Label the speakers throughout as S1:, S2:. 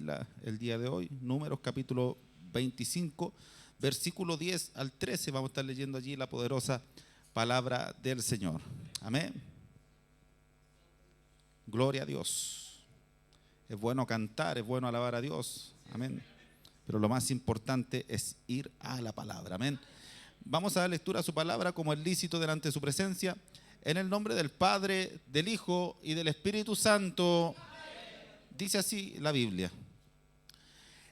S1: compartirla el día de hoy. Números capítulo 25, versículo 10 al 13. Vamos a estar leyendo allí la poderosa palabra del Señor. Amén. Gloria a Dios. Es bueno cantar, es bueno alabar a Dios. Amén. Pero lo más importante es ir a la palabra. Amén. Vamos a dar lectura a su palabra como es lícito delante de su presencia. En el nombre del Padre, del Hijo y del Espíritu Santo. Dice así la Biblia.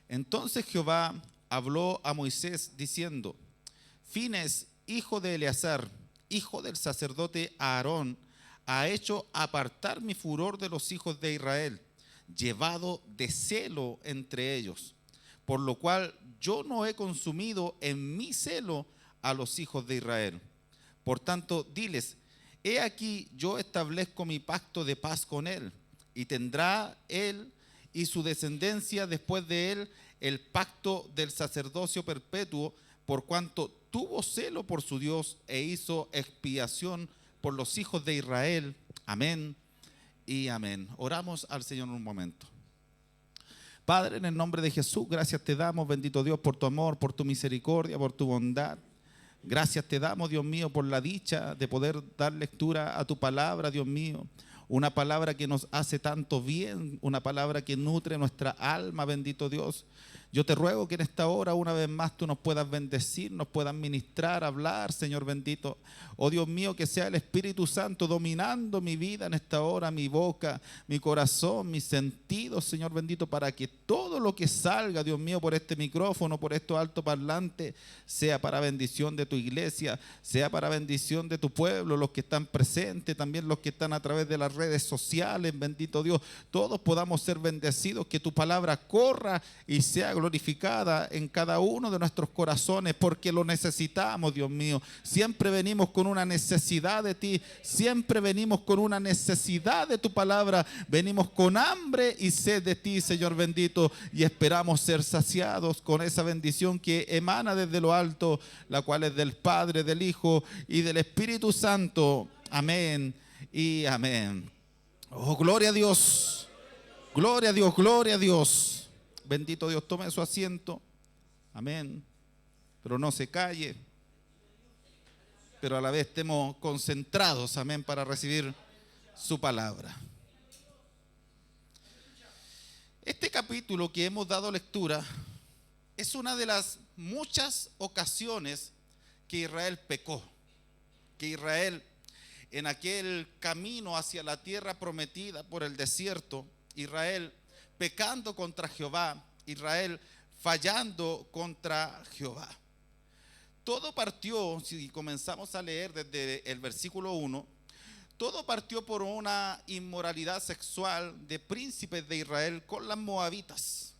S1: Entonces Jehová habló a Moisés diciendo: Fines, hijo de Eleazar, hijo del sacerdote Aarón, ha hecho apartar mi furor de los hijos de Israel, llevado de celo entre ellos, por lo cual yo no he consumido en mi celo a los hijos de Israel. Por tanto, diles: he aquí yo establezco mi pacto de paz con él, y tendrá él y su descendencia después de él el pacto del sacerdocio perpetuo, por cuanto tuvo celo por su Dios e hizo expiación por los hijos de Israel. Amén y amén. Oramos al Señor un momento. Padre, en el nombre de Jesús, gracias te damos, bendito Dios, por tu amor, por tu misericordia, por tu bondad. Gracias te damos, Dios mío, por la dicha de poder dar lectura a tu palabra, Dios mío. Una palabra que nos hace tanto bien, una palabra que nutre nuestra alma, bendito Dios. Yo te ruego que en esta hora una vez más tú nos puedas bendecir, nos puedas ministrar, hablar, Señor bendito. Oh Dios mío, que sea el Espíritu Santo dominando mi vida en esta hora, mi boca, mi corazón, mis sentidos, Señor bendito, para que todo lo que salga, Dios mío, por este micrófono, por estos altoparlantes, sea para bendición de tu iglesia, sea para bendición de tu pueblo, los que están presentes, también los que están a través de las redes sociales, bendito Dios. Todos podamos ser bendecidos, que tu palabra corra y sea glorificada en cada uno de nuestros corazones, porque lo necesitamos, Dios mío. Siempre venimos con una necesidad de ti, siempre venimos con una necesidad de tu palabra, venimos con hambre y sed de ti, Señor bendito, y esperamos ser saciados con esa bendición que emana desde lo alto, la cual es del Padre, del Hijo y del Espíritu Santo. Amén y amén. Oh, gloria a Dios, gloria a Dios, gloria a Dios. Bendito Dios, tome su asiento. Amén. Pero no se calle, pero a la vez estemos concentrados, amén, para recibir su palabra. Este capítulo que hemos dado lectura es una de las muchas ocasiones que Israel pecó, que Israel en aquel camino hacia la tierra prometida por el desierto, Israel pecando contra Jehová, Israel fallando contra Jehová. Todo partió, si comenzamos a leer desde el versículo 1, todo partió por una inmoralidad sexual de príncipes de Israel con las moabitas,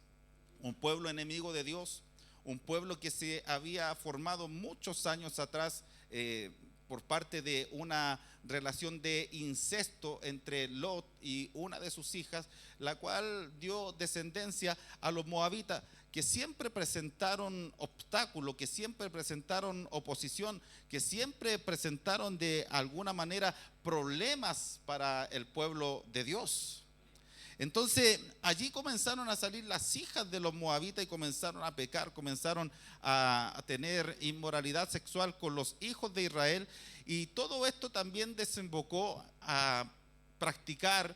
S1: un pueblo enemigo de Dios, un pueblo que se había formado muchos años atrás por parte de una relación de incesto entre Lot y una de sus hijas, la cual dio descendencia a los moabitas, que siempre presentaron obstáculos, que siempre presentaron oposición, que siempre presentaron de alguna manera problemas para el pueblo de Dios. Entonces allí comenzaron a salir las hijas de los moabitas y comenzaron a pecar, comenzaron a tener inmoralidad sexual con los hijos de Israel, y todo esto también desembocó a practicar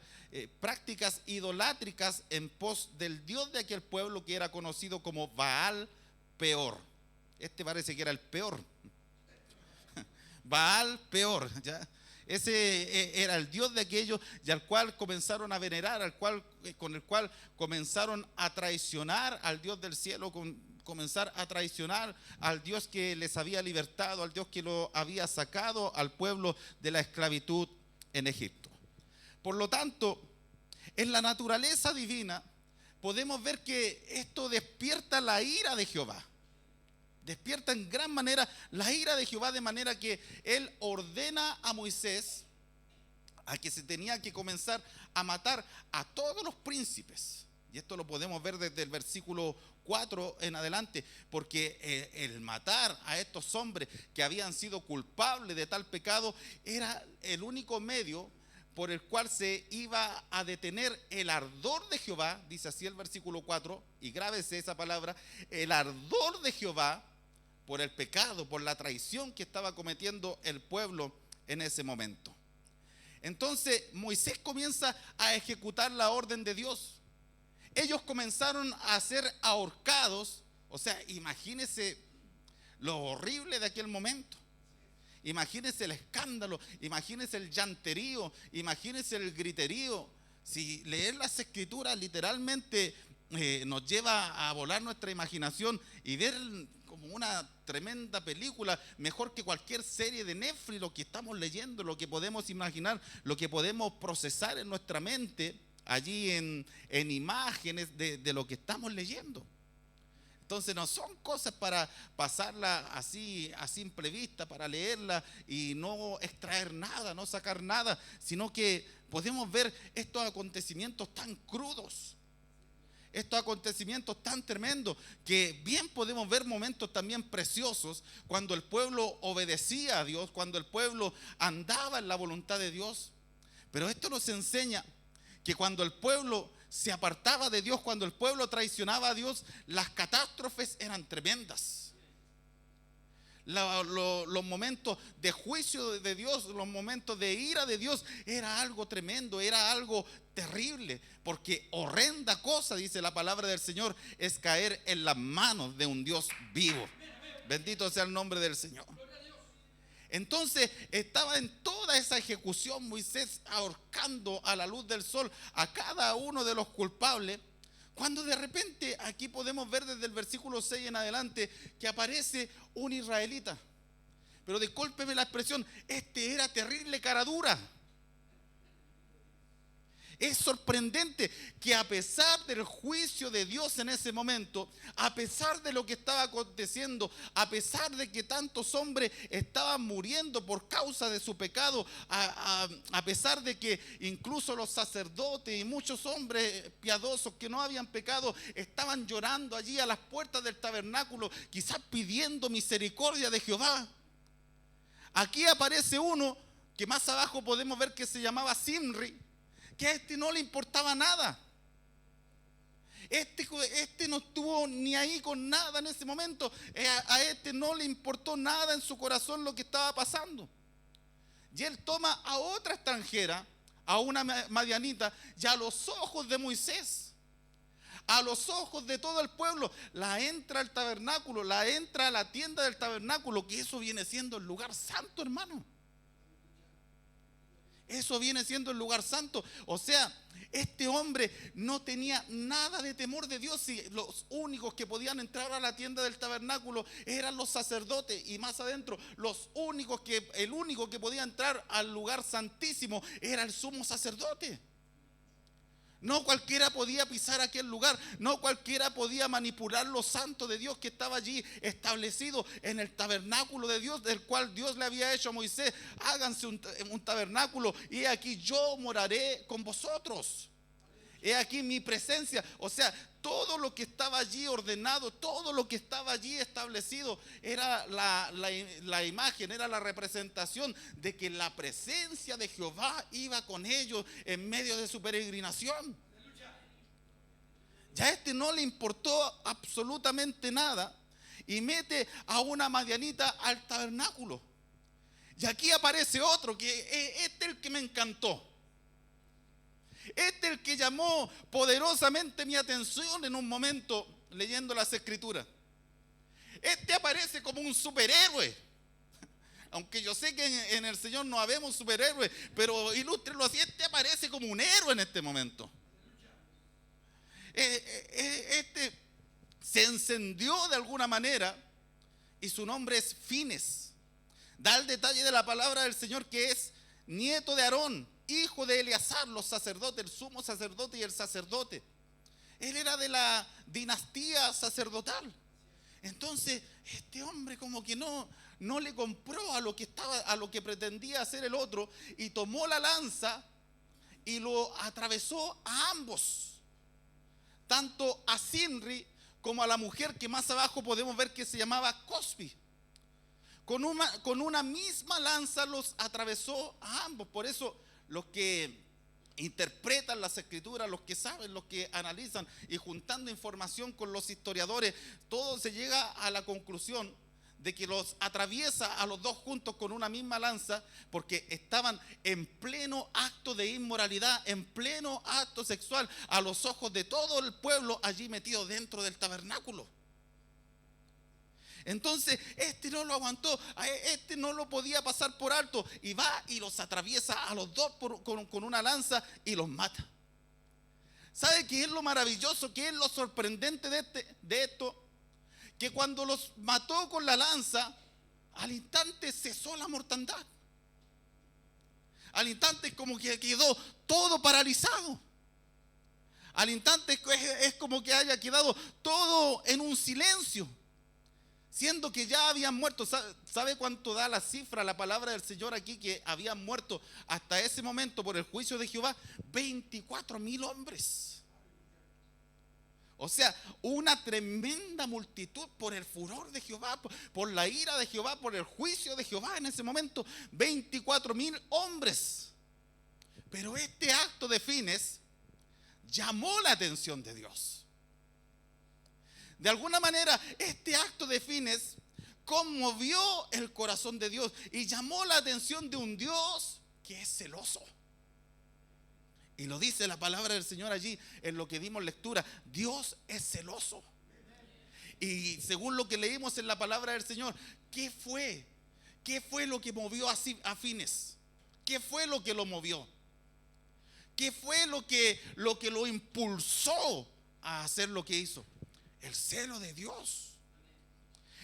S1: prácticas idolátricas en pos del dios de aquel pueblo, que era conocido como Baal Peor. Este parece que era el peor. Baal Peor, ¿ya? Ese era el dios de aquellos, y al cual comenzaron a venerar, con el cual comenzaron a traicionar al Dios del cielo, comenzar a traicionar al Dios que les había libertado, al Dios que lo había sacado al pueblo de la esclavitud en Egipto. Por lo tanto, en la naturaleza divina podemos ver que esto despierta la ira de Jehová. Despierta en gran manera la ira de Jehová, de manera que él ordena a Moisés a que se tenía que comenzar a matar a todos los príncipes. Y esto lo podemos ver desde el versículo 4 en adelante, porque el matar a estos hombres que habían sido culpables de tal pecado era el único medio por el cual se iba a detener el ardor de Jehová, dice así el versículo 4, y grábese esa palabra, el ardor de Jehová por el pecado, por la traición que estaba cometiendo el pueblo en ese momento. Entonces Moisés comienza a ejecutar la orden de Dios. Ellos comenzaron a ser ahorcados. O sea, imagínense lo horrible de aquel momento. Imagínense el escándalo, imagínense el llanterío, imagínense el griterío. Si leer las escrituras literalmente nos lleva a volar nuestra imaginación y ver como una tremenda película, mejor que cualquier serie de Netflix, lo que estamos leyendo, lo que podemos imaginar, lo que podemos procesar en nuestra mente, allí en imágenes de lo que estamos leyendo. Entonces no son cosas para pasarla así a simple vista, para leerla y no extraer nada, no sacar nada, sino que podemos ver estos acontecimientos tan crudos, estos acontecimientos tan tremendos, que bien podemos ver momentos también preciosos cuando el pueblo obedecía a Dios, cuando el pueblo andaba en la voluntad de Dios. Pero esto nos enseña que cuando el pueblo se apartaba de Dios, cuando el pueblo traicionaba a Dios, las catástrofes eran tremendas. Los momentos de juicio de Dios, los momentos de ira de Dios, era algo tremendo, era algo terrible, porque horrenda cosa, dice la palabra del Señor, es caer en las manos de un Dios vivo. Bendito sea el nombre del Señor. Entonces estaba en toda esa ejecución Moisés ahorcando a la luz del sol a cada uno de los culpables, cuando de repente aquí podemos ver desde el versículo 6 en adelante que aparece un israelita. Pero discúlpeme la expresión, este era terrible cara dura. Es sorprendente que a pesar del juicio de Dios en ese momento, a pesar de lo que estaba aconteciendo, a pesar de que tantos hombres estaban muriendo por causa de su pecado, a pesar de que incluso los sacerdotes y muchos hombres piadosos que no habían pecado estaban llorando allí a las puertas del tabernáculo, quizás pidiendo misericordia de Jehová, aquí aparece uno que más abajo podemos ver que se llamaba Zimri, que a este no le importaba nada. Este no estuvo ni ahí con nada en ese momento. A este no le importó nada en su corazón lo que estaba pasando. Y él toma a otra extranjera, a una madianita, y a los ojos de Moisés, a los ojos de todo el pueblo, la entra al tabernáculo, la entra a la tienda del tabernáculo, que eso viene siendo el lugar santo, hermano. Eso viene siendo el lugar santo. O sea, este hombre no tenía nada de temor de Dios, y los únicos que podían entrar a la tienda del tabernáculo eran los sacerdotes, y más adentro el único que podía entrar al lugar santísimo era el sumo sacerdote. No cualquiera podía pisar aquel lugar, no cualquiera podía manipular lo santo de Dios que estaba allí establecido en el tabernáculo de Dios, del cual Dios le había hecho a Moisés: háganse un tabernáculo y he aquí yo moraré con vosotros. He aquí mi presencia. O sea, todo lo que estaba allí ordenado, todo lo que estaba allí establecido era la imagen, era la representación de que la presencia de Jehová iba con ellos en medio de su peregrinación. Ya a este no le importó absolutamente nada y mete a una madianita al tabernáculo. Y aquí aparece otro, que este es el que me encantó. Este es el que llamó poderosamente mi atención en un momento leyendo las escrituras. Este aparece como un superhéroe. Aunque yo sé que en el Señor no habemos superhéroes, pero ilústrenlo así: este aparece como un héroe en este momento. Este se encendió de alguna manera y su nombre es Fines. Da el detalle de la palabra del Señor que es nieto de Aarón, hijo de Eleazar, los sacerdotes, el sumo sacerdote y el sacerdote. Él era de la dinastía sacerdotal. Entonces este hombre como que no le compró a lo que pretendía hacer el otro, y tomó la lanza y lo atravesó a ambos, tanto a Zimri como a la mujer que más abajo podemos ver que se llamaba Cosbi. Con una misma lanza los atravesó a ambos. Por eso los que interpretan las escrituras, los que saben, los que analizan, y juntando información con los historiadores, todo se llega a la conclusión de que los atraviesa a los dos juntos con una misma lanza, porque estaban en pleno acto de inmoralidad, en pleno acto sexual, a los ojos de todo el pueblo allí metido dentro del tabernáculo. Entonces este no lo aguantó, este no lo podía pasar por alto, y va y los atraviesa a los dos con una lanza y los mata. ¿Sabe qué es lo maravilloso, qué es lo sorprendente de esto? Que cuando los mató con la lanza, al instante cesó la mortandad. Al instante es como que quedó todo paralizado. Al instante es como que haya quedado todo en un silencio, siendo que ya habían muerto. ¿Sabe cuánto da la cifra, la palabra del Señor aquí? Que habían muerto hasta ese momento por el juicio de Jehová 24,000 hombres. O sea, una tremenda multitud por el furor de Jehová, por la ira de Jehová, por el juicio de Jehová en ese momento. 24,000 hombres. Pero este acto de Fines llamó la atención de Dios. De alguna manera, este acto de Fines conmovió el corazón de Dios y llamó la atención de un Dios que es celoso. Y lo dice la palabra del Señor allí en lo que dimos lectura. Dios es celoso. Y según lo que leímos en la palabra del Señor, ¿qué fue? ¿Qué fue lo que movió a Fines? ¿Qué fue lo que lo movió? ¿Qué fue lo que lo impulsó a hacer lo que hizo? El celo de Dios.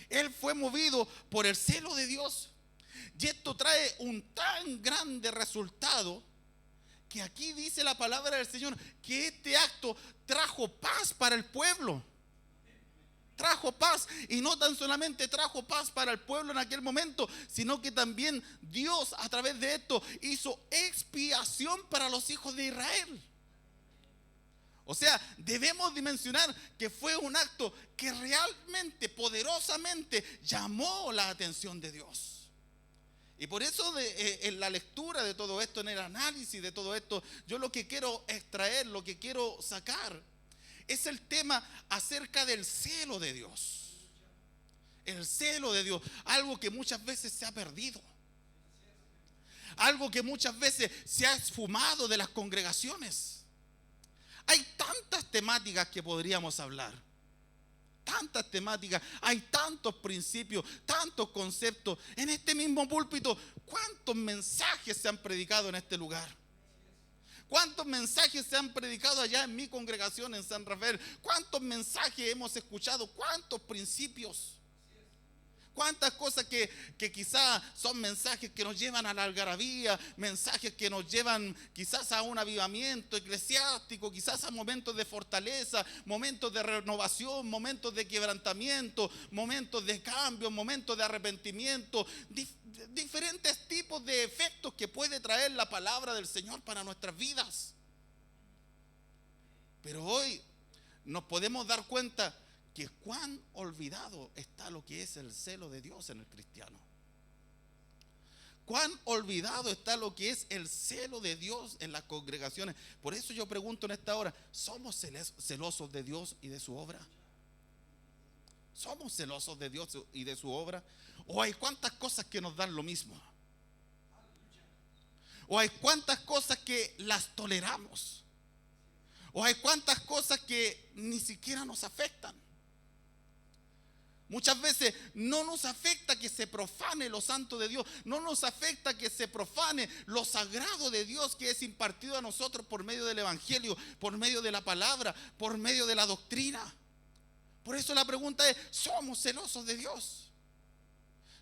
S1: Él fue movido por el celo de Dios. Y esto trae un tan grande resultado que aquí dice la palabra del Señor que este acto trajo paz para el pueblo. Trajo paz, y no tan solamente trajo paz para el pueblo en aquel momento, sino que también Dios a través de esto hizo expiación para los hijos de Israel. O sea, debemos dimensionar que fue un acto que realmente, poderosamente llamó la atención de Dios. Y por eso en la lectura de todo esto, en el análisis de todo esto, yo lo que quiero extraer, lo que quiero sacar, es el tema acerca del celo de Dios. El celo de Dios, algo que muchas veces se ha perdido. Algo que muchas veces se ha esfumado de las congregaciones. Hay tantas temáticas que podríamos hablar. Tantas temáticas, hay tantos principios, tantos conceptos. En este mismo púlpito, ¿cuántos mensajes se han predicado en este lugar? ¿Cuántos mensajes se han predicado allá en mi congregación en San Rafael? ¿Cuántos mensajes hemos escuchado? ¿Cuántos principios? ¿Cuántas cosas que quizás son mensajes que nos llevan a la algarabía, mensajes que nos llevan quizás a un avivamiento eclesiástico, quizás a momentos de fortaleza, momentos de renovación, momentos de quebrantamiento, momentos de cambio, momentos de arrepentimiento, diferentes tipos de efectos que puede traer la palabra del Señor para nuestras vidas? Pero hoy nos podemos dar cuenta que cuán olvidado está lo que es el celo de Dios en el cristiano. Cuán olvidado está lo que es el celo de Dios en las congregaciones. Por eso yo pregunto en esta hora, ¿somos celosos de Dios y de su obra? ¿Somos celosos de Dios y de su obra? ¿O hay cuantas cosas que nos dan lo mismo? ¿O hay cuantas cosas que las toleramos? ¿O hay cuantas cosas que ni siquiera nos afectan? Muchas veces no nos afecta que se profane lo santo de Dios, no nos afecta que se profane lo sagrado de Dios que es impartido a nosotros por medio del Evangelio, por medio de la palabra, por medio de la doctrina. Por eso la pregunta es, ¿somos celosos de Dios?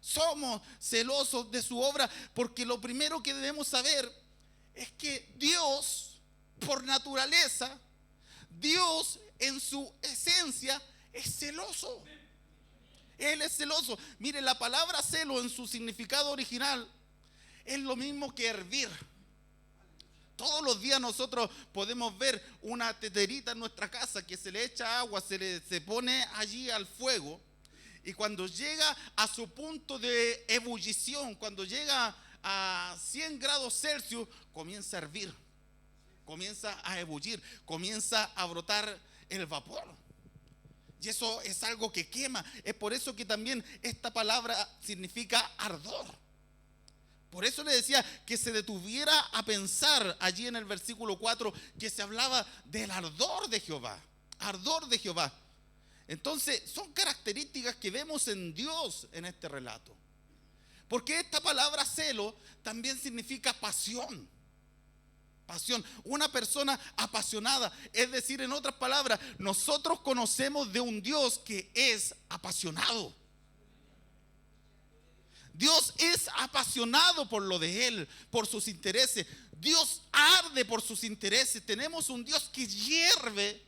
S1: ¿Somos celosos de su obra? Porque lo primero que debemos saber es que Dios, por naturaleza, Dios en su esencia es celoso. Él es celoso. Mire, la palabra celo en su significado original es lo mismo que hervir. Todos los días nosotros podemos ver una teterita en nuestra casa que se le echa agua, se pone allí al fuego, y cuando llega a su punto de ebullición, cuando llega a 100 grados Celsius, comienza a hervir, comienza a ebullir, comienza a brotar el vapor. Y eso es algo que quema. Es por eso que también esta palabra significa ardor. Por eso le decía que se detuviera a pensar allí en el versículo 4 que se hablaba del ardor de Jehová. Ardor de Jehová. Entonces son características que vemos en Dios en este relato. Porque esta palabra celo también significa pasión. Pasión, una persona apasionada. Es decir, en otras palabras, nosotros conocemos de un Dios que es apasionado. Dios es apasionado por lo de Él, por sus intereses. Dios arde por sus intereses. Tenemos un Dios que hierve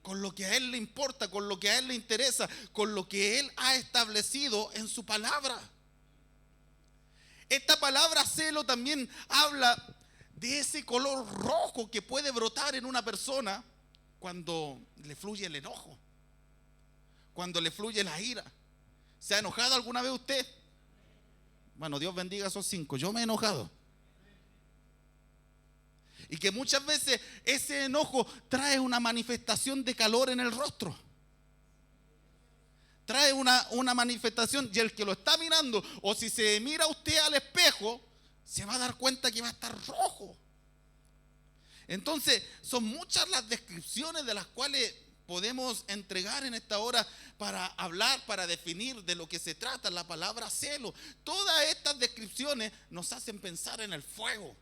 S1: con lo que a Él le importa, con lo que a Él le interesa, con lo que Él ha establecido en su palabra. Esta palabra celo también habla de ese color rojo que puede brotar en una persona cuando le fluye el enojo, cuando le fluye la ira. ¿Se ha enojado alguna vez usted? Bueno, Dios bendiga a esos 5. Yo me he enojado. Y que muchas veces ese enojo trae una manifestación de calor en el rostro. Trae una manifestación, y el que lo está mirando, o si se mira usted al espejo, se va a dar cuenta que va a estar rojo. Entonces, son muchas las descripciones de las cuales podemos entregar en esta hora para hablar, para definir de lo que se trata la palabra celo. Todas estas descripciones nos hacen pensar en el fuego.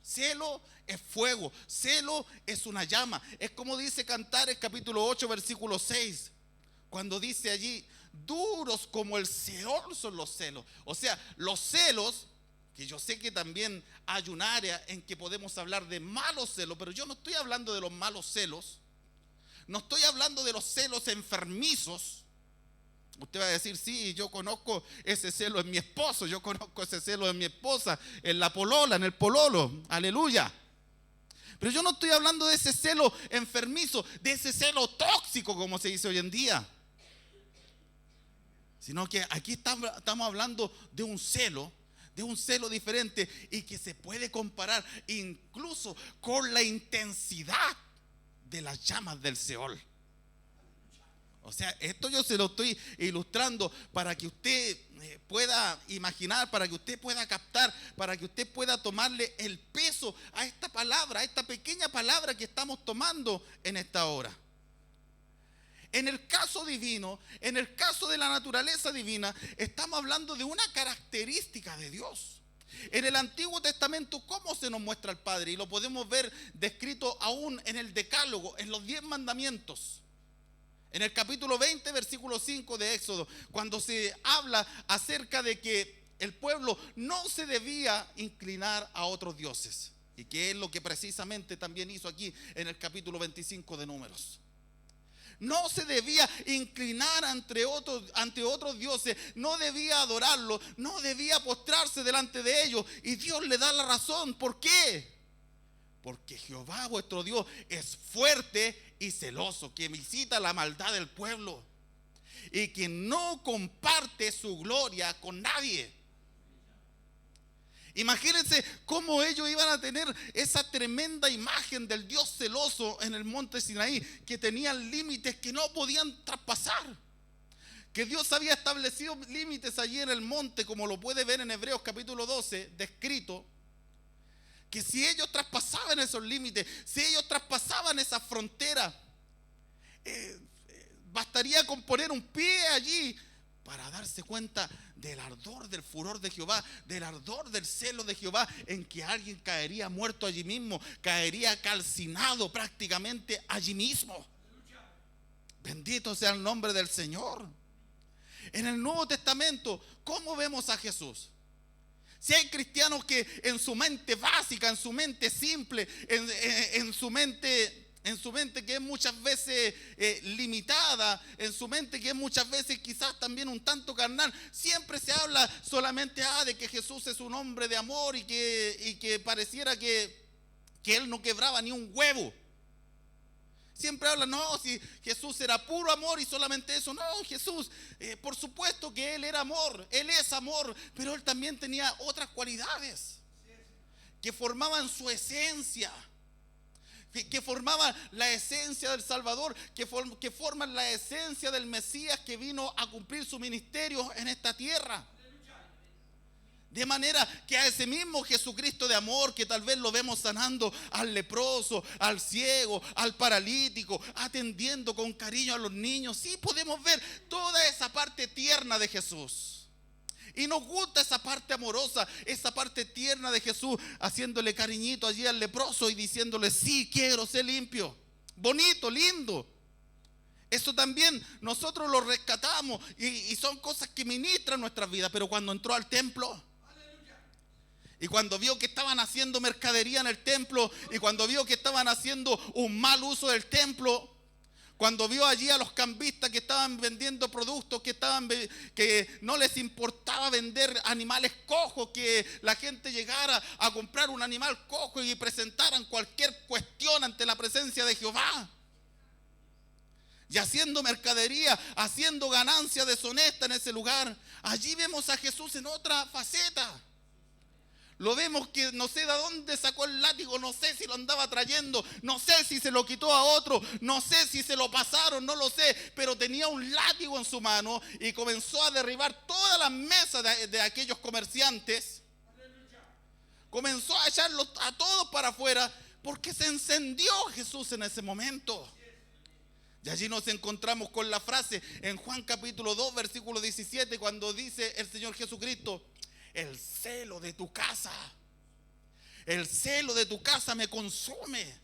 S1: Celo es fuego, celo es una llama. Es como dice Cantares capítulo 8 versículo 6, cuando dice allí: duros como el Seol son los celos. O sea, los celos, que yo sé que también hay un área en que podemos hablar de malos celos, pero yo no estoy hablando de los malos celos. No estoy hablando de los celos enfermizos. Usted va a decir: sí, yo conozco ese celo en mi esposo, yo conozco ese celo en mi esposa, en la polola, en el pololo, aleluya. Pero yo no estoy hablando de ese celo enfermizo, de ese celo tóxico, como se dice hoy en día. Sino que aquí estamos hablando de un celo diferente y que se puede comparar incluso con la intensidad de las llamas del Seol. O sea, esto yo se lo estoy ilustrando para que usted pueda imaginar, para que usted pueda captar, para que usted pueda tomarle el peso a esta palabra, a esta pequeña palabra que estamos tomando en esta hora. En el caso divino, en el caso de la naturaleza divina, estamos hablando de una característica de Dios. En el Antiguo Testamento, ¿cómo se nos muestra el Padre? Y lo podemos ver descrito aún en el Decálogo, en los 10 mandamientos. En el capítulo 20, versículo 5 de Éxodo, cuando se habla acerca de que el pueblo no se debía inclinar a otros dioses. Y que es lo que precisamente también hizo aquí en el capítulo 25 de Números. No se debía inclinar ante otros dioses, no debía adorarlos, no debía postrarse delante de ellos. Y Dios le da la razón. ¿Por qué? Porque Jehová vuestro Dios es fuerte y celoso, que visita la maldad del pueblo y que no comparte su gloria con nadie. Imagínense cómo ellos iban a tener esa tremenda imagen del Dios celoso en el monte Sinaí, que tenían límites que no podían traspasar. Que Dios había establecido límites allí en el monte, como lo puede ver en Hebreos capítulo 12, descrito. Que si ellos traspasaban esos límites, si ellos traspasaban esa frontera, bastaría con poner un pie allí para darse cuenta del ardor, del furor de Jehová, del ardor del celo de Jehová, en que alguien caería muerto allí mismo, caería calcinado prácticamente allí mismo. Bendito sea el nombre del Señor. En el Nuevo Testamento, ¿cómo vemos a Jesús? Si hay cristianos que en su mente básica, en su mente simple, en su mente que es muchas veces limitada, en su mente que es muchas veces quizás también un tanto carnal, siempre se habla solamente de que Jesús es un hombre de amor y que pareciera que Él no quebraba ni un huevo. Siempre hablan, no, si Jesús era puro amor y solamente eso. No, Jesús, por supuesto que Él era amor, Él es amor, pero Él también tenía otras cualidades que formaban su esencia, que formaban la esencia del Salvador, que forman la esencia del Mesías que vino a cumplir su ministerio en esta tierra. De manera que a ese mismo Jesucristo de amor, que tal vez lo vemos sanando al leproso, al ciego, al paralítico, atendiendo con cariño a los niños, sí podemos ver toda esa parte tierna de Jesús. Y nos gusta esa parte amorosa, esa parte tierna de Jesús, haciéndole cariñito allí al leproso y diciéndole, sí, quiero ser limpio. Bonito, lindo. Eso también nosotros lo rescatamos y son cosas que ministran nuestras vidas. Pero cuando entró al templo y cuando vio que estaban haciendo mercadería en el templo, y cuando vio que estaban haciendo un mal uso del templo, cuando vio allí a los cambistas que estaban vendiendo productos, que no les importaba vender animales cojos, que la gente llegara a comprar un animal cojo y presentaran cualquier cuestión ante la presencia de Jehová, y haciendo mercadería, haciendo ganancia deshonesta en ese lugar, allí vemos a Jesús en otra faceta. Lo vemos que no sé de dónde sacó el látigo, no sé si lo andaba trayendo, no sé si se lo quitó a otro, no sé si se lo pasaron, no lo sé, pero tenía un látigo en su mano y comenzó a derribar todas las mesas de aquellos comerciantes. Comenzó a echarlos a todos para afuera porque se encendió Jesús en ese momento. Y allí nos encontramos con la frase en Juan capítulo 2, versículo 17, cuando dice el Señor Jesucristo: el celo de tu casa, el celo de tu casa me consume.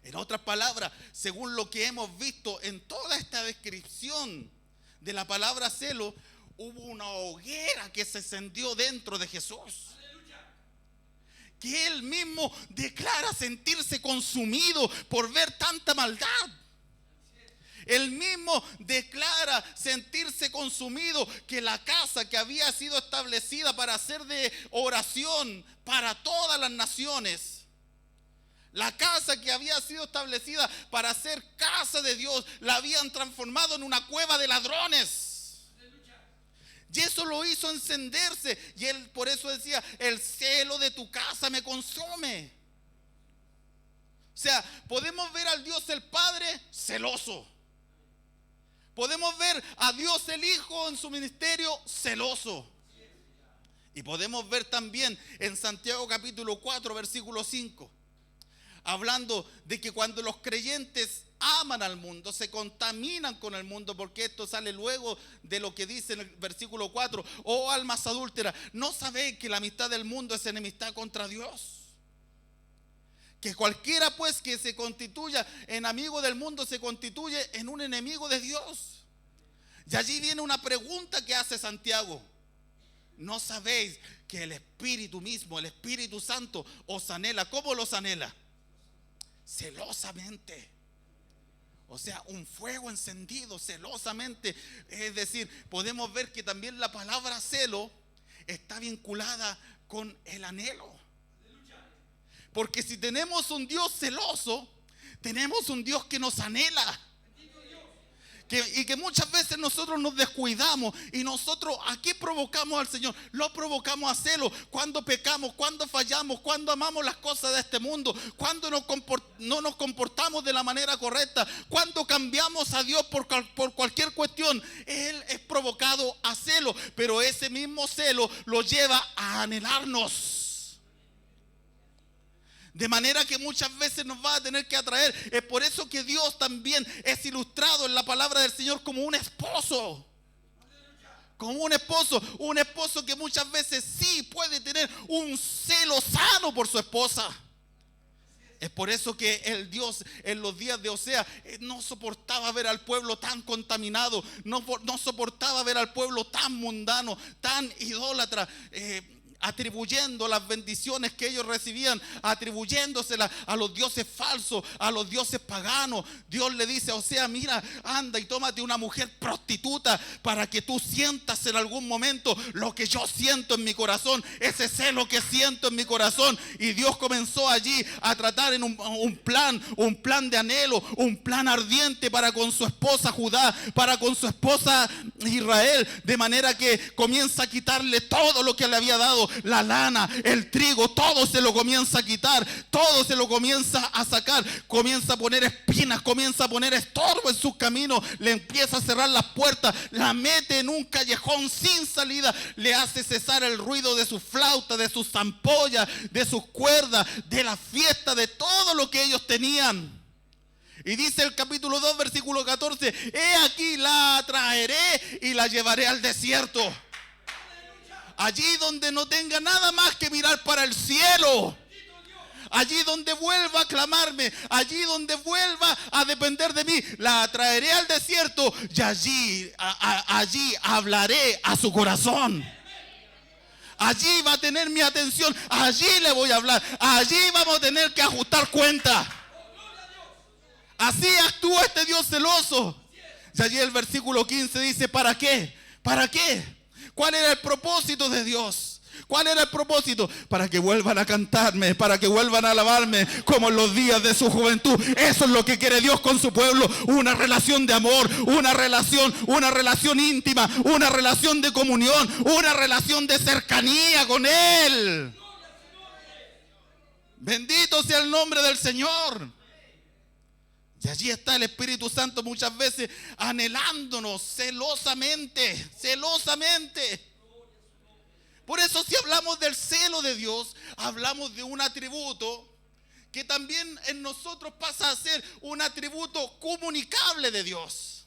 S1: En otras palabras, según lo que hemos visto en toda esta descripción de la palabra celo, hubo una hoguera que se encendió dentro de Jesús, que Él mismo declara sentirse consumido por ver tanta maldad. Él mismo declara sentirse consumido, que la casa que había sido establecida para ser de oración para todas las naciones, la casa que había sido establecida para ser casa de Dios, la habían transformado en una cueva de ladrones. Y eso lo hizo encenderse. Y Él por eso decía: el celo de tu casa me consume. O sea, podemos ver al Dios el Padre celoso. Podemos ver a Dios el Hijo en su ministerio celoso. Y podemos ver también en Santiago capítulo 4, versículo 5, hablando de que cuando los creyentes aman al mundo, se contaminan con el mundo, porque esto sale luego de lo que dice en el versículo 4: oh almas adúlteras, ¿no sabéis que la amistad del mundo es enemistad contra Dios? Que cualquiera pues que se constituya en amigo del mundo se constituye en un enemigo de Dios. Y allí viene una pregunta que hace Santiago: ¿no sabéis que el Espíritu mismo, el Espíritu Santo, os anhela? ¿Cómo los anhela? Celosamente. O sea, un fuego encendido celosamente. Es decir, podemos ver que también la palabra celo está vinculada con el anhelo. Porque si tenemos un Dios celoso, tenemos un Dios que nos anhela. Y que muchas veces nosotros nos descuidamos y nosotros aquí provocamos al Señor, lo provocamos a celo. Cuando pecamos, cuando fallamos, cuando amamos las cosas de este mundo, cuando no nos comportamos de la manera correcta, cuando cambiamos a Dios por cualquier cuestión, Él es provocado a celo. Pero ese mismo celo lo lleva a anhelarnos. De manera que muchas veces nos va a tener que atraer. Es por eso que Dios también es ilustrado en la palabra del Señor como un esposo. Como un esposo que muchas veces sí puede tener un celo sano por su esposa. Es por eso que el Dios en los días de Osea no soportaba ver al pueblo tan contaminado, no soportaba ver al pueblo tan mundano, tan idólatra. atribuyendo las bendiciones que ellos recibían, atribuyéndoselas a los dioses falsos, a los dioses paganos. Dios le dice a Oseas: mira, anda y tómate una mujer prostituta para que tú sientas en algún momento lo que yo siento en mi corazón, ese celo que siento en mi corazón. Y Dios comenzó allí a tratar en un plan de anhelo, un plan ardiente para con su esposa Judá, para con su esposa Israel, de manera que comienza a quitarle todo lo que le había dado, la lana, el trigo, todo se lo comienza a quitar, todo se lo comienza a sacar, comienza a poner espinas, comienza a poner estorbo en sus caminos, le empieza a cerrar las puertas, la mete en un callejón sin salida, le hace cesar el ruido de sus flautas, de sus zampollas, de sus cuerdas, de la fiesta, de todo lo que ellos tenían. Y dice el capítulo 2, versículo 14: he aquí la traeré y la llevaré al desierto, allí donde no tenga nada más que mirar para el cielo, allí donde vuelva a clamarme, allí donde vuelva a depender de mí. La traeré al desierto y allí hablaré a su corazón. Allí va a tener mi atención, allí le voy a hablar, allí vamos a tener que ajustar cuentas. Así actúa este Dios celoso. Y allí el versículo 15 dice: ¿para qué? ¿Para qué? ¿Cuál era el propósito de Dios? ¿Cuál era el propósito? Para que vuelvan a cantarme, para que vuelvan a alabarme como en los días de su juventud. Eso es lo que quiere Dios con su pueblo: una relación de amor, una relación íntima, una relación de comunión, una relación de cercanía con Él. Bendito sea el nombre del Señor. Y allí está el Espíritu Santo muchas veces anhelándonos celosamente. Por eso, si hablamos del celo de Dios, hablamos de un atributo que también en nosotros pasa a ser un atributo comunicable de Dios.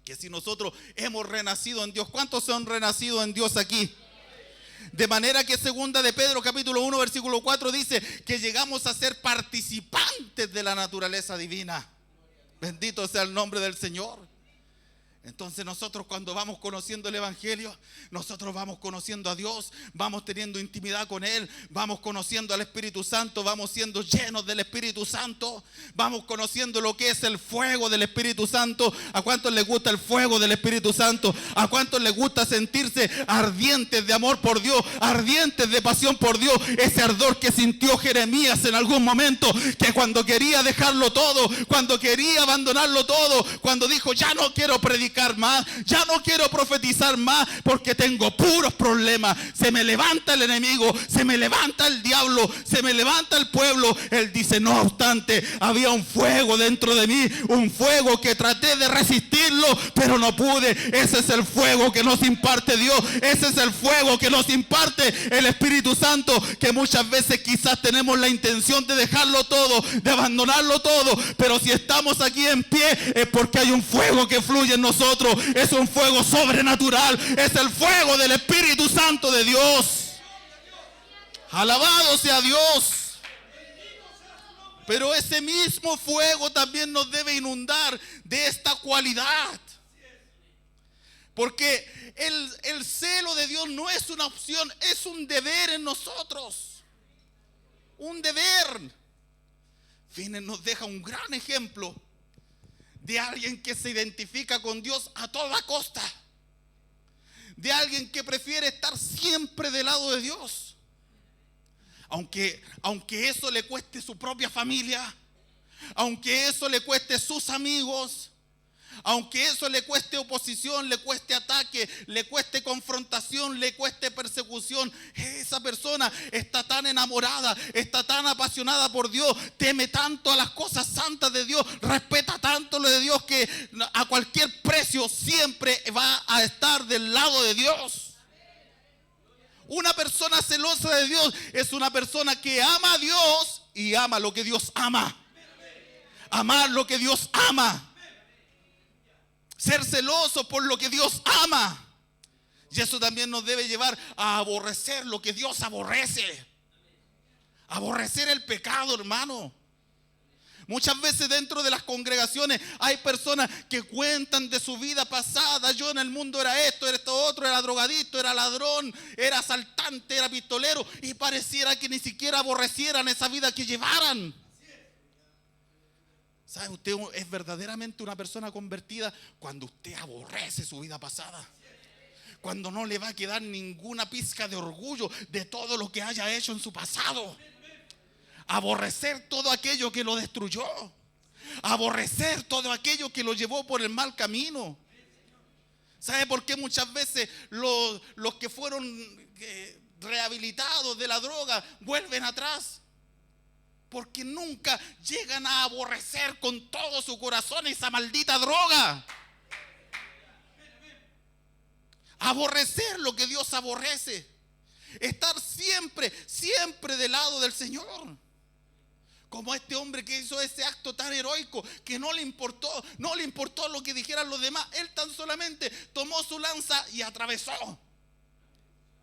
S1: Que si nosotros hemos renacido en Dios, ¿cuántos se han renacido en Dios aquí? De manera que segunda de Pedro capítulo 1 versículo 4 dice que llegamos a ser participantes de la naturaleza divina. Bendito sea el nombre del Señor. Entonces nosotros, cuando vamos conociendo el Evangelio, nosotros vamos conociendo a Dios, vamos teniendo intimidad con Él, vamos conociendo al Espíritu Santo, vamos siendo llenos del Espíritu Santo, vamos conociendo lo que es el fuego del Espíritu Santo. ¿A cuántos les gusta el fuego del Espíritu Santo? ¿A cuántos les gusta sentirse ardientes de amor por Dios, ardientes de pasión por Dios? Ese ardor que sintió Jeremías en algún momento, que cuando quería dejarlo todo, cuando quería abandonarlo todo, cuando dijo: ya no quiero predicar más, ya no quiero profetizar más, porque tengo puros problemas, se me levanta el enemigo, se me levanta el diablo, se me levanta el pueblo. Él dice: no obstante, había un fuego dentro de mí, un fuego que traté de resistirlo, pero no pude. Ese es el fuego que nos imparte Dios, ese es el fuego que nos imparte el Espíritu Santo, que muchas veces quizás tenemos la intención de dejarlo todo, de abandonarlo todo, pero si estamos aquí en pie es porque hay un fuego que fluye en nosotros. Es un fuego sobrenatural, es el fuego del Espíritu Santo de Dios. Alabado sea Dios. Pero ese mismo fuego también nos debe inundar de esta cualidad, porque el celo de Dios no es una opción, es un deber en nosotros. Un deber. Fines nos deja un gran ejemplo de alguien que se identifica con Dios a toda costa, de alguien que prefiere estar siempre del lado de Dios, aunque eso le cueste su propia familia, aunque eso le cueste sus amigos, aunque eso le cueste oposición, le cueste ataque, le cueste confrontación, le cueste persecución. Esa persona está tan enamorada, está tan apasionada por Dios, teme tanto a las cosas santas de Dios, respeta tanto lo de Dios, que a cualquier precio siempre va a estar del lado de Dios. Una persona celosa de Dios es una persona que ama a Dios y ama lo que Dios ama. Amar lo que Dios ama. Ser celoso por lo que Dios ama. Y eso también nos debe llevar a aborrecer lo que Dios aborrece. Aborrecer el pecado, hermano. Muchas veces dentro de las congregaciones hay personas que cuentan de su vida pasada. Yo en el mundo era esto, era esto otro, era drogadicto, era ladrón, era asaltante, era pistolero, y pareciera que ni siquiera aborrecieran esa vida que llevaran. ¿Sabe? Usted es verdaderamente una persona convertida cuando usted aborrece su vida pasada. Cuando no le va a quedar ninguna pizca de orgullo de todo lo que haya hecho en su pasado. Aborrecer todo aquello que lo destruyó. Aborrecer todo aquello que lo llevó por el mal camino. ¿Sabe por qué muchas veces los que fueron rehabilitados de la droga vuelven atrás? Porque nunca llegan a aborrecer con todo su corazón esa maldita droga. Aborrecer lo que Dios aborrece. Estar siempre, siempre del lado del Señor. Como este hombre que hizo ese acto tan heroico, que no le importó lo que dijeran los demás. Él tan solamente tomó su lanza y atravesó,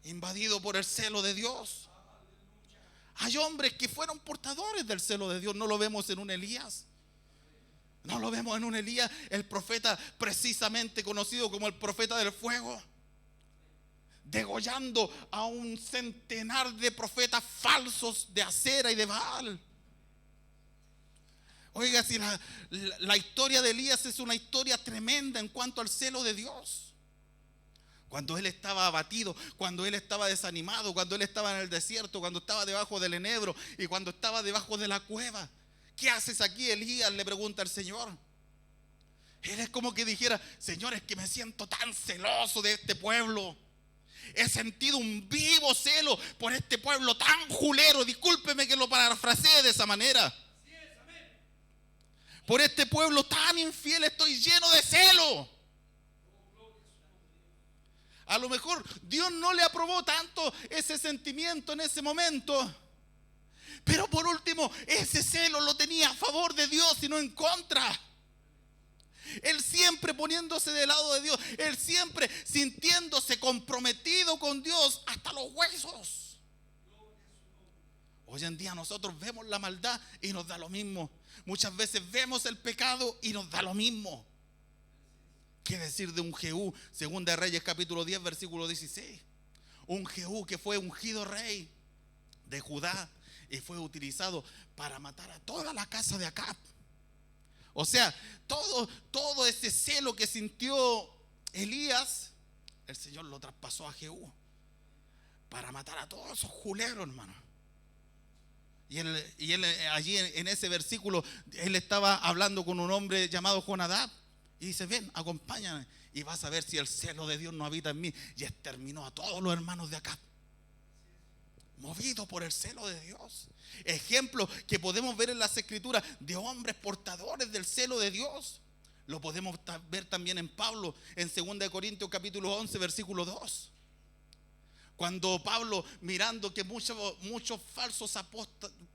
S1: invadido por el celo de Dios. Hay hombres que fueron portadores del celo de Dios. No lo vemos en un Elías. No lo vemos en un Elías, el profeta precisamente conocido como el profeta del fuego, degollando a un centenar de profetas falsos de Acera y de Baal. Oiga, si la historia de Elías es una historia tremenda en cuanto al celo de Dios. Cuando él estaba abatido, cuando él estaba desanimado, cuando él estaba en el desierto, cuando estaba debajo del enebro y cuando estaba debajo de la cueva. ¿Qué haces aquí, Elías?, le pregunta el Señor. Él es como que dijera: Señor, es que me siento tan celoso de este pueblo. He sentido un vivo celo por este pueblo tan julero. Discúlpeme que lo parafrasee de esa manera. Por este pueblo tan infiel estoy lleno de celo. A lo mejor Dios no le aprobó tanto ese sentimiento en ese momento, pero por último ese celo lo tenía a favor de Dios y no en contra. Él siempre poniéndose del lado de Dios, él siempre sintiéndose comprometido con Dios hasta los huesos. Hoy en día nosotros vemos la maldad y nos da lo mismo. Muchas veces vemos el pecado y nos da lo mismo. ¿Qué decir de un Jehú? Segunda de Reyes capítulo 10 versículo 16. Un Jehú que fue ungido rey de Judá y fue utilizado para matar a toda la casa de Acab. O sea, todo ese celo que sintió Elías, el Señor lo traspasó a Jehú para matar a todos esos juleros, hermano. Y él allí en ese versículo, él estaba hablando con un hombre llamado Jonadab y dice: ven, acompáñame y vas a ver si el celo de Dios no habita en mí. Y exterminó a todos los hermanos de Acab, movido por el celo de Dios. Ejemplo que podemos ver en las escrituras de hombres portadores del celo de Dios. Lo podemos ver también en Pablo, en 2 Corintios capítulo 11 versículo 2. Cuando Pablo, mirando que muchos falsos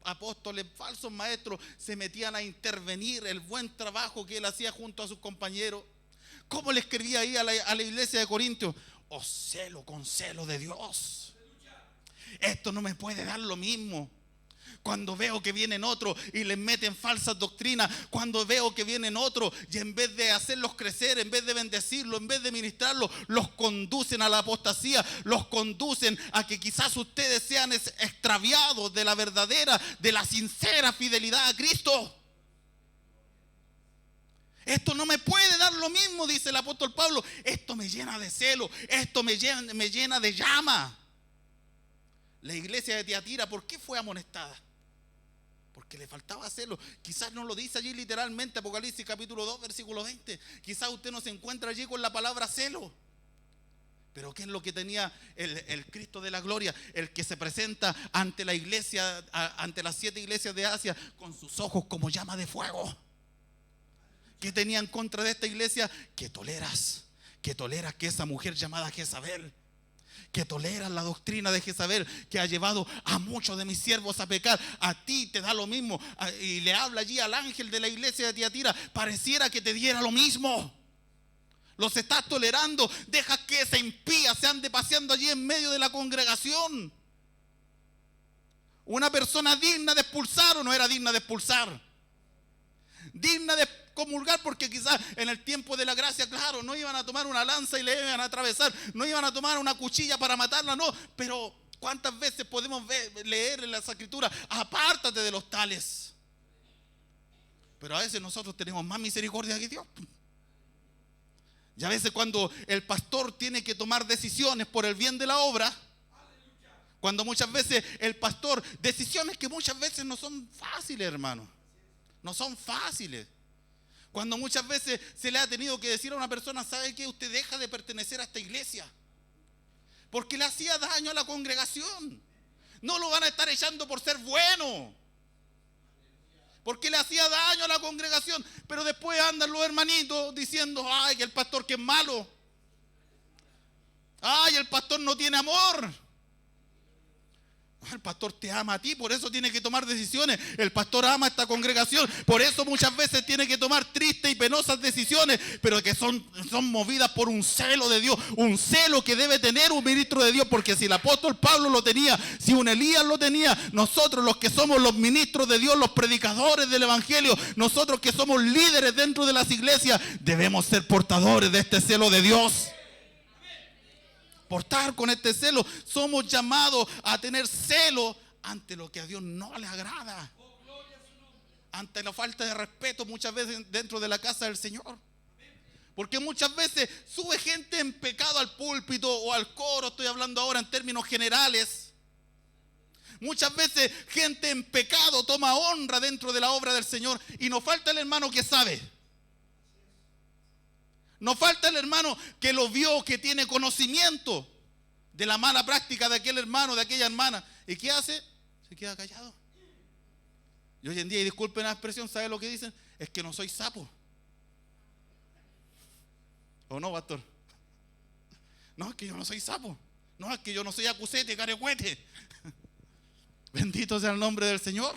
S1: apóstoles, falsos maestros se metían a intervenir el buen trabajo que él hacía junto a sus compañeros, ¿cómo le escribía ahí a la iglesia de Corintios? Os celo con celo de Dios. Esto no me puede dar lo mismo. Cuando veo que vienen otros y les meten falsas doctrinas, cuando veo que vienen otros y en vez de hacerlos crecer, en vez de bendecirlos, en vez de ministrarlos, los conducen a la apostasía, los conducen a que quizás ustedes sean extraviados de la verdadera, de la sincera fidelidad a Cristo. Esto no me puede dar lo mismo, dice el apóstol Pablo. Esto me llena de celo, esto me llena de llama. La iglesia de Tiatira, ¿por qué fue amonestada? Porque le faltaba celo. Quizás no lo dice allí literalmente, Apocalipsis capítulo 2 versículo 20. Quizás usted no se encuentra allí con la palabra celo. Pero ¿qué es lo que tenía el Cristo de la gloria? El que se presenta ante la iglesia, ante las 7 iglesias de Asia, con sus ojos como llama de fuego. ¿Qué tenía en contra de esta iglesia? Que toleras que esa mujer llamada Jezabel, que toleras la doctrina de Jezabel, que ha llevado a muchos de mis siervos a pecar. A ti te da lo mismo. Y le habla allí al ángel de la iglesia de Tiatira. Pareciera que te diera lo mismo. Los estás tolerando. Dejas que esa impía se ande paseando allí en medio de la congregación. Una persona digna de expulsar o no era digna de expulsar. digna de comulgar, porque quizás en el tiempo de la gracia, claro, no iban a tomar una lanza y le iban a atravesar, no iban a tomar una cuchilla para matarla, no, pero ¿cuántas veces podemos leer en las Escrituras, apártate de los tales? Pero a veces nosotros tenemos más misericordia que Dios. Y a veces cuando el pastor tiene que tomar decisiones por el bien de la obra, cuando muchas veces el pastor, decisiones que muchas veces no son fáciles, hermano, no son fáciles. Cuando muchas veces se le ha tenido que decir a una persona, ¿sabe qué? Usted deja de pertenecer a esta iglesia, porque le hacía daño a la congregación. No lo van a estar echando por ser bueno, porque le hacía daño a la congregación. Pero después andan los hermanitos diciendo, ay, que el pastor que es malo, ay, el pastor no tiene amor. El pastor te ama a ti, por eso tiene que tomar decisiones. El pastor ama a esta congregación, por eso muchas veces tiene que tomar tristes y penosas decisiones, pero que son movidas por un celo de Dios, un celo que debe tener un ministro de Dios, porque si el apóstol Pablo lo tenía, si un Elías lo tenía, nosotros los que somos los ministros de Dios, los predicadores del evangelio, nosotros que somos líderes dentro de las iglesias, debemos ser portadores de este celo de Dios. Portar con este celo, somos llamados a tener celo ante lo que a Dios no le agrada, ante la falta de respeto muchas veces dentro de la casa del Señor, porque muchas veces sube gente en pecado al púlpito o al coro. Estoy hablando ahora en términos generales. Muchas veces gente en pecado toma honra dentro de la obra del Señor, y nos falta el hermano que sabe. Nos falta el hermano que lo vio, que tiene conocimiento de la mala práctica de aquel hermano, de aquella hermana. ¿Y qué hace? Se queda callado. Y hoy en día, y disculpen la expresión, ¿sabe lo que dicen? Es que no soy sapo. ¿O no, pastor? No, es que yo no soy sapo. No, es que yo no soy acusete, carecuete. Bendito sea el nombre del Señor.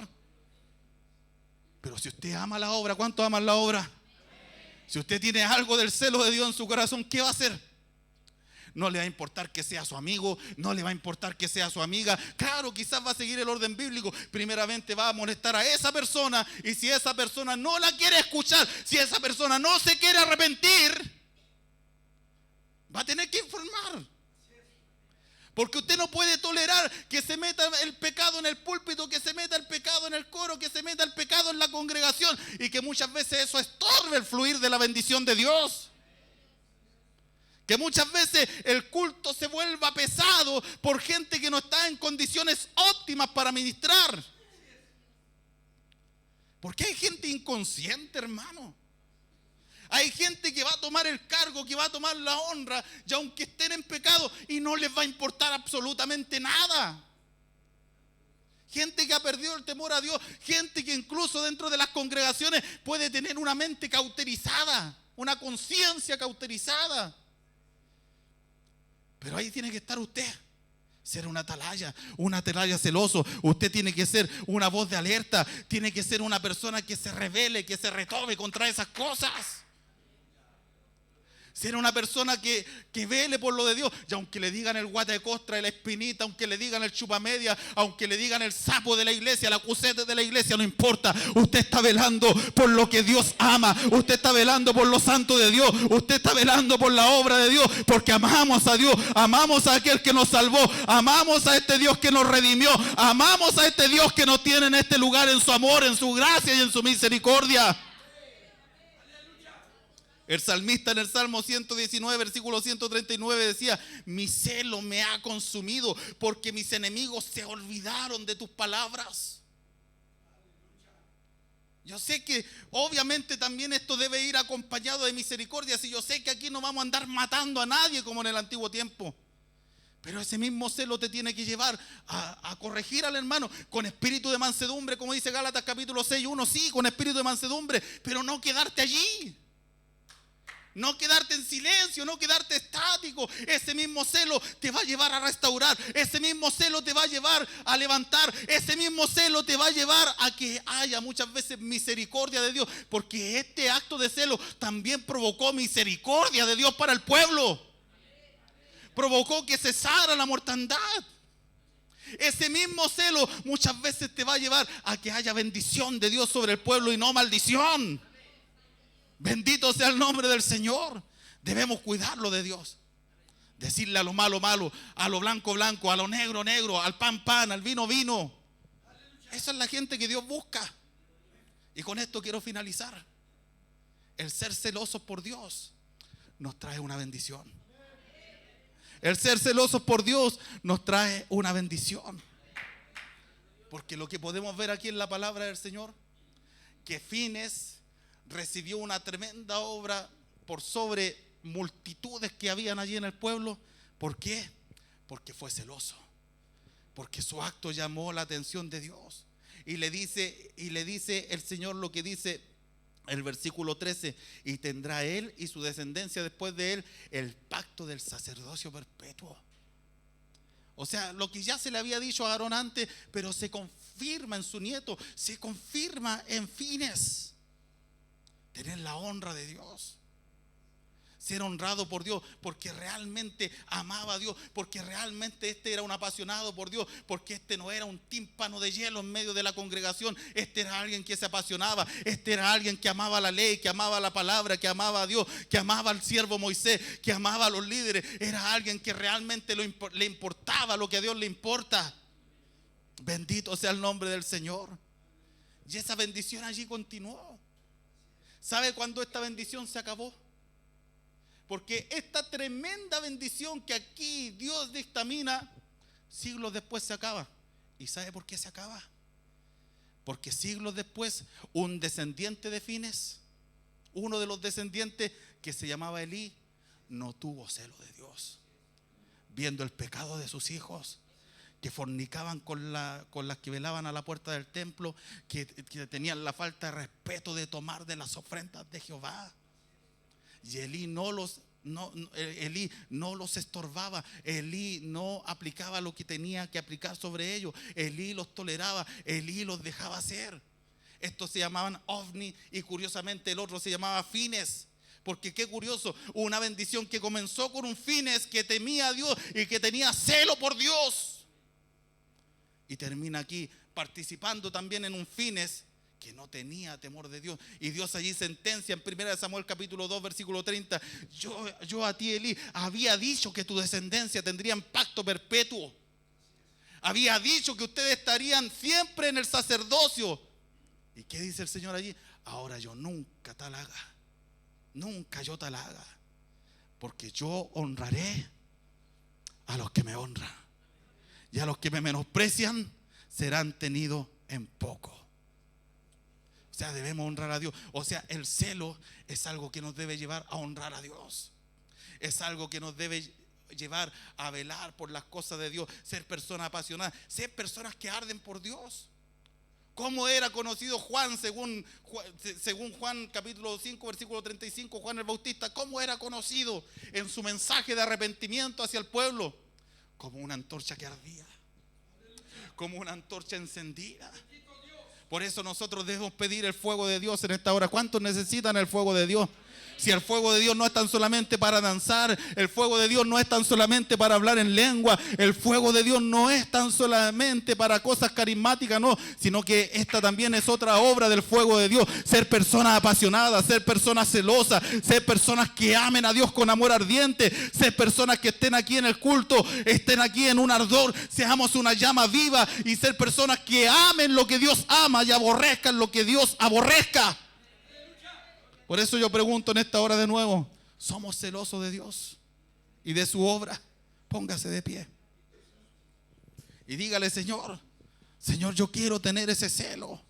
S1: Pero si usted ama la obra, ¿cuánto aman la obra? Si usted tiene algo del celo de Dios en su corazón, ¿qué va a hacer? No le va a importar que sea su amigo, no le va a importar que sea su amiga. Claro, quizás va a seguir el orden bíblico. Primeramente va a molestar a esa persona, y si esa persona no la quiere escuchar, si esa persona no se quiere arrepentir, va a tener que informar. Porque usted no puede tolerar que se meta el pecado en el púlpito, que se meta el pecado en el coro, que se meta el pecado en la congregación, y que muchas veces eso estorbe el fluir de la bendición de Dios. Que muchas veces el culto se vuelva pesado por gente que no está en condiciones óptimas para ministrar. Porque hay gente inconsciente, hermano. Hay gente que va a tomar el cargo, que va a tomar la honra, y aunque estén en pecado, y no les va a importar absolutamente nada. Gente que ha perdido el temor a Dios, gente que incluso dentro de las congregaciones puede tener una mente cauterizada, una conciencia cauterizada. Pero ahí tiene que estar usted, ser un atalaya celoso. Usted tiene que ser una voz de alerta, tiene que ser una persona que se rebele, que se retome contra esas cosas. Ser una persona que vele por lo de Dios. Y aunque le digan el guata de costra, la espinita, aunque le digan el chupamedia, aunque le digan el sapo de la iglesia, la acusete de la iglesia, no importa. Usted está velando por lo que Dios ama. Usted está velando por lo santo de Dios. Usted está velando por la obra de Dios. Porque amamos a Dios. Amamos a aquel que nos salvó. Amamos a este Dios que nos redimió. Amamos a este Dios que nos tiene en este lugar en su amor, en su gracia y en su misericordia. El salmista en el Salmo 119, versículo 139 decía: mi celo me ha consumido porque mis enemigos se olvidaron de tus palabras. Yo sé que obviamente también esto debe ir acompañado de misericordia. Si yo sé que aquí no vamos a andar matando a nadie como en el antiguo tiempo, pero ese mismo celo te tiene que llevar a corregir al hermano con espíritu de mansedumbre, como dice Gálatas capítulo 6:1. Sí, con espíritu de mansedumbre, pero no quedarte allí. No quedarte en silencio, no quedarte estático. Ese mismo celo te va a llevar a restaurar. Ese mismo celo te va a llevar a levantar. Ese mismo celo te va a llevar a que haya muchas veces misericordia de Dios. Porque este acto de celo también provocó misericordia de Dios para el pueblo. Provocó que cesara la mortandad. Ese mismo celo muchas veces te va a llevar a que haya bendición de Dios sobre el pueblo y no maldición. Bendito sea el nombre del Señor. Debemos cuidarlo de Dios. Decirle a lo malo, malo, a lo blanco, blanco, a lo negro, negro, al pan, pan, al vino, vino. Esa es la gente que Dios busca. Y con esto quiero finalizar. El ser celosos por Dios nos trae una bendición. El ser celosos por Dios nos trae una bendición. Porque lo que podemos ver aquí en la palabra del Señor, que Fines recibió una tremenda obra por sobre multitudes que habían allí en el pueblo. ¿Por qué? Porque fue celoso. Porque su acto llamó la atención de Dios. Y le dice el Señor lo que dice el versículo 13: y tendrá él y su descendencia después de él el pacto del sacerdocio perpetuo. O sea, lo que ya se le había dicho a Aarón antes, pero se confirma en su nieto, se confirma en Fines. Tener la honra de Dios, ser honrado por Dios, porque realmente amaba a Dios, porque realmente este era un apasionado por Dios, porque este no era un tímpano de hielo en medio de la congregación. Este era alguien que se apasionaba, este era alguien que amaba la ley, que amaba la palabra, que amaba a Dios, que amaba al siervo Moisés, que amaba a los líderes. Era alguien que realmente le importaba lo que a Dios le importa. Bendito sea el nombre del Señor. Y esa bendición allí continuó. ¿Sabe cuándo esta bendición se acabó? Porque esta tremenda bendición que aquí Dios dictamina, siglos después se acaba. ¿Y sabe por qué se acaba? Porque siglos después un descendiente de Fines, uno de los descendientes que se llamaba Elí, no tuvo celo de Dios, viendo el pecado de sus hijos, que fornicaban con las que velaban a la puerta del templo, que tenían la falta de respeto de tomar de las ofrendas de Jehová. Y Elí no los estorbaba. Elí no aplicaba lo que tenía que aplicar sobre ellos. Elí los toleraba. Elí los dejaba hacer. Estos se llamaban Ofni y curiosamente el otro se llamaba Fines. Porque qué curioso, una bendición que comenzó con un Fines que temía a Dios y que tenía celo por Dios. Y termina aquí participando también en un Fines que no tenía temor de Dios. Y Dios allí sentencia en 1 Samuel capítulo 2 versículo 30: yo a ti, Elí, había dicho que tu descendencia tendrían pacto perpetuo. Había dicho que ustedes estarían siempre en el sacerdocio. ¿Y qué dice el Señor allí? Ahora yo nunca tal haga. Nunca yo tal haga. Porque yo honraré a los que me honran. Y a los que me menosprecian serán tenidos en poco. O sea, debemos honrar a Dios. O sea, el celo es algo que nos debe llevar a honrar a Dios. Es algo que nos debe llevar a velar por las cosas de Dios. Ser personas apasionadas, ser personas que arden por Dios. ¿Cómo era conocido Juan según Juan capítulo 5 versículo 35? Juan el Bautista, ¿cómo era conocido en su mensaje de arrepentimiento hacia el pueblo? Como una antorcha que ardía, como una antorcha encendida. Por eso nosotros debemos pedir el fuego de Dios en esta hora. ¿Cuántos necesitan el fuego de Dios? Si el fuego de Dios no es tan solamente para danzar, el fuego de Dios no es tan solamente para hablar en lengua, el fuego de Dios no es tan solamente para cosas carismáticas, no, sino que esta también es otra obra del fuego de Dios. Ser personas apasionadas, ser personas celosas, ser personas que amen a Dios con amor ardiente, ser personas que estén aquí en el culto, estén aquí en un ardor, seamos una llama viva, y ser personas que amen lo que Dios ama y aborrezcan lo que Dios aborrezca. Por eso yo pregunto en esta hora de nuevo: ¿somos celosos de Dios y de su obra? Póngase de pie y dígale: Señor, yo quiero tener ese celo.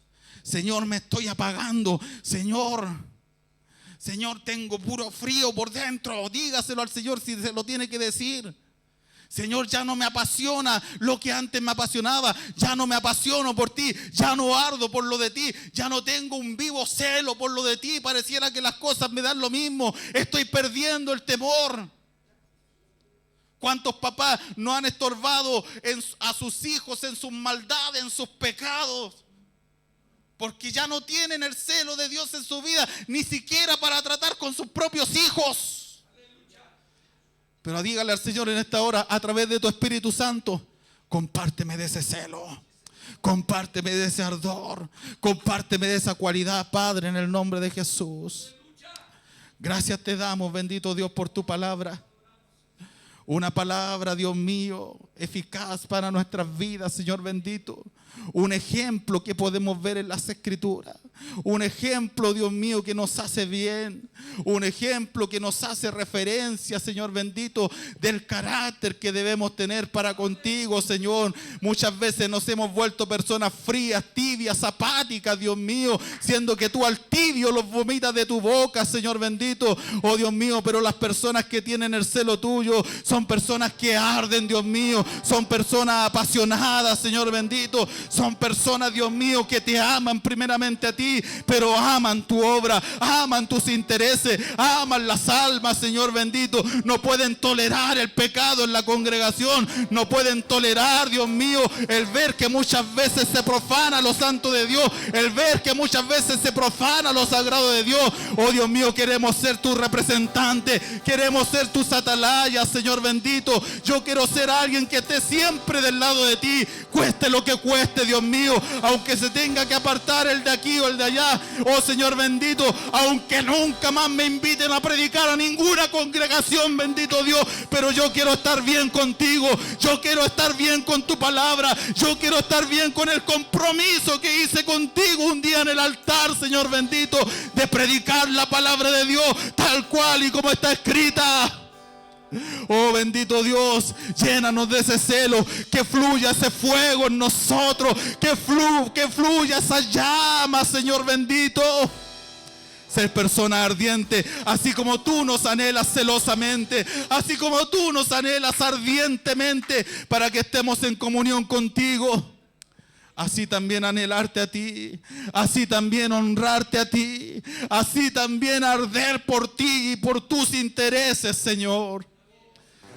S1: Señor, me estoy apagando. Señor, tengo puro frío por dentro. Dígaselo al Señor si se lo tiene que decir. Señor, ya no me apasiona lo que antes me apasionaba. Ya no me apasiono por ti. Ya no ardo por lo de ti. Ya no tengo un vivo celo por lo de ti. Pareciera que las cosas me dan lo mismo. Estoy perdiendo el temor. ¿Cuántos papás no han estorbado a sus hijos en sus maldades, en sus pecados? Porque ya no tienen el celo de Dios en su vida, ni siquiera para tratar con sus propios hijos. Pero dígale al Señor en esta hora, a través de tu Espíritu Santo: Compárteme de ese celo. Compárteme de ese ardor. Compárteme de esa cualidad, Padre, en el nombre de Jesús. Gracias te damos, bendito Dios, por tu palabra. Una palabra, Dios mío, eficaz para nuestras vidas, Señor bendito. Un ejemplo que podemos ver en las Escrituras. Un ejemplo, Dios mío, que nos hace bien. Un ejemplo que nos hace referencia, Señor bendito, del carácter que debemos tener para contigo, Señor. Muchas veces nos hemos vuelto personas frías, tibias, apáticas, Dios mío, siendo que tú al tibio los vomitas de tu boca, Señor bendito. Oh Dios mío, pero las personas que tienen el celo tuyo son personas que arden, Dios mío. Son personas apasionadas, Señor bendito. Son personas, Dios mío, que te aman primeramente a ti, pero aman tu obra, aman tus intereses, aman las almas, Señor bendito. No pueden tolerar el pecado en la congregación, no pueden tolerar, Dios mío, el ver que muchas veces se profana lo santo de Dios, el ver que muchas veces se profana lo sagrado de Dios. Oh Dios mío, queremos ser tu representante, queremos ser tus atalayas, Señor bendito. Yo quiero ser alguien que esté siempre del lado de ti, cueste lo que cueste, Dios mío, aunque se tenga que apartar el de aquí o el de allá. Oh Señor bendito, aunque nunca más me inviten a predicar a ninguna congregación, bendito Dios, pero yo quiero estar bien contigo, yo quiero estar bien con tu palabra, yo quiero estar bien con el compromiso que hice contigo un día en el altar, Señor bendito, de predicar la palabra de Dios tal cual y como está escrita. Oh bendito Dios, llénanos de ese celo, que fluya ese fuego en nosotros, que fluya esa llama, Señor bendito. Ser persona ardiente, así como tú nos anhelas celosamente, así como tú nos anhelas ardientemente para que estemos en comunión contigo. Así también anhelarte a ti, así también honrarte a ti, así también arder por ti y por tus intereses, Señor.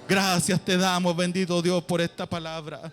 S1: Gracias te damos, bendito Dios, por esta palabra.